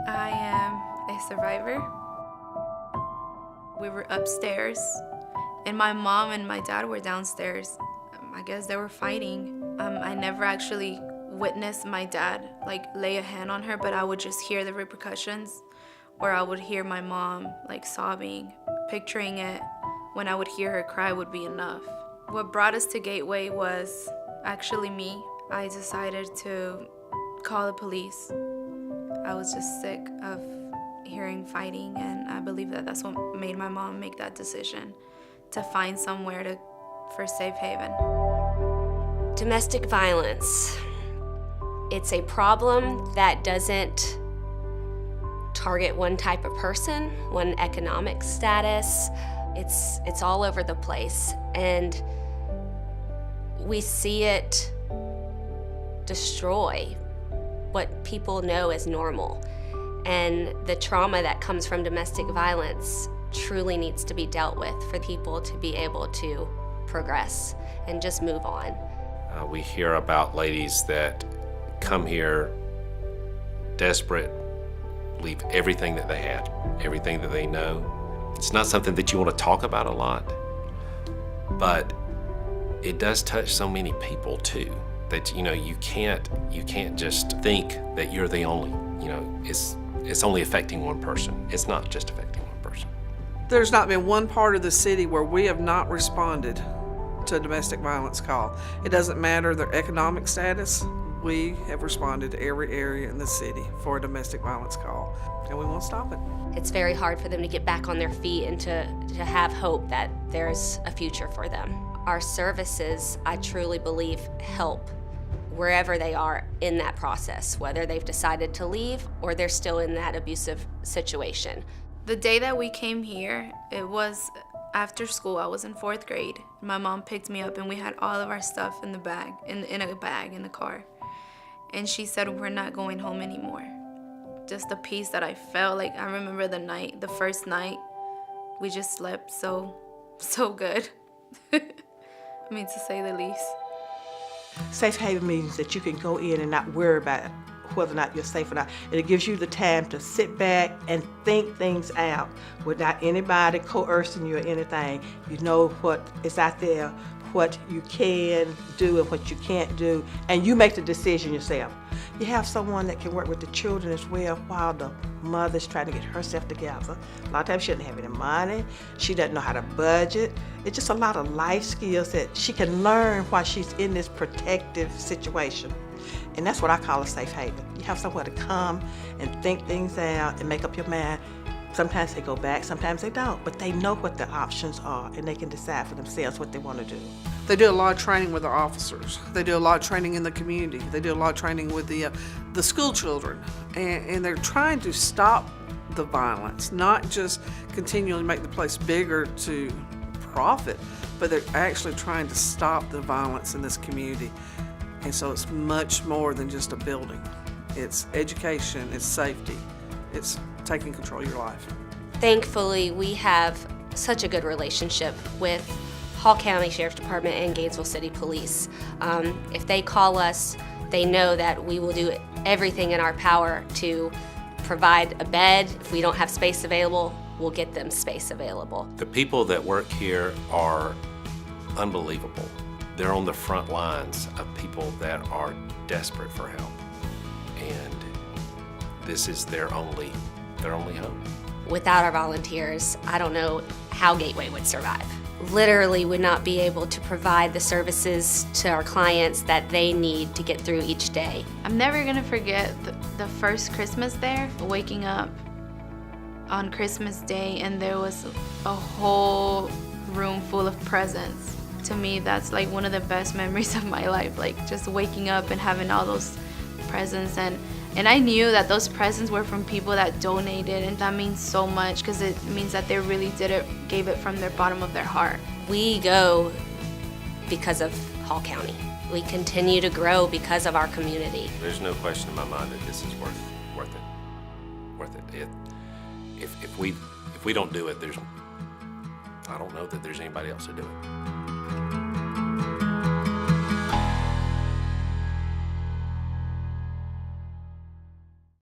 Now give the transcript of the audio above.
I am a survivor. We were upstairs, and my mom and my dad were downstairs. I guess they were fighting. I never actually witnessed my dad lay a hand on her, but I would just hear the repercussions, or I would hear my mom sobbing. Picturing it, when I would hear her cry would be enough. What brought us to Gateway was actually me. I decided to call the police. I was just sick of hearing fighting, and I believe that that's what made my mom make that decision, to find somewhere for safe haven. Domestic violence. It's a problem that doesn't target one type of person, one economic status. It's all over the place, and we see it destroy what people know as normal. And the trauma that comes from domestic violence truly needs to be dealt with for people to be able to progress and just move on. We hear about ladies that come here desperate, leave everything that they had, everything that they know. It's not something that you want to talk about a lot, but it does touch so many people too, that you can't just think that you're the only, it's only affecting one person. It's not just affecting one person. There's not been one part of the city where we have not responded to a domestic violence call. It doesn't matter their economic status. We have responded to every area in the city for a domestic violence call, and we won't stop it. It's very hard for them to get back on their feet and to have hope that there's a future for them. Our services, I truly believe, help wherever they are in that process, whether they've decided to leave or they're still in that abusive situation. The day that we came here, it was after school. I was in 4th grade. My mom picked me up, and we had all of our stuff in a bag in the car. And she said, we're not going home anymore. Just the peace that I felt. I remember the first night, we just slept so good. To say the least. Safe haven means that you can go in and not worry about whether or not you're safe or not. And it gives you the time to sit back and think things out without anybody coercing you or anything. You know what is out there, what you can do and what you can't do, and you make the decision yourself. You have someone that can work with the children as well while the mother's trying to get herself together. A lot of times she doesn't have any money, she doesn't know how to budget. It's just a lot of life skills that she can learn while she's in this protective situation. And that's what I call a safe haven. You have somewhere to come and think things out and make up your mind. Sometimes they go back, sometimes they don't, but they know what the options are and they can decide for themselves what they want to do. They do a lot of training with our officers. They do a lot of training in the community. They do a lot of training with the school children. And they're trying to stop the violence, not just continually make the place bigger to profit, but they're actually trying to stop the violence in this community. And so it's much more than just a building. It's education, it's safety, it's taking control of your life. Thankfully, we have such a good relationship with Hall County Sheriff's Department and Gainesville City Police. If they call us, they know that we will do everything in our power to provide a bed. If we don't have space available, we'll get them space available. The people that work here are unbelievable. They're on the front lines of people that are desperate for help. And this is their only hope. Without our volunteers, I don't know how Gateway would survive. Literally would not be able to provide the services to our clients that they need to get through each day. I'm never gonna forget the first Christmas there, waking up on Christmas Day and there was a whole room full of presents. To me, that's one of the best memories of my life, just waking up and having all those presents. And I knew that those presents were from people that donated, and that means so much because it means that they really gave it from their bottom of their heart. We go because of Hall County. We continue to grow because of our community. There's no question in my mind that this is worth it. If we don't do it, I don't know that there's anybody else to do it.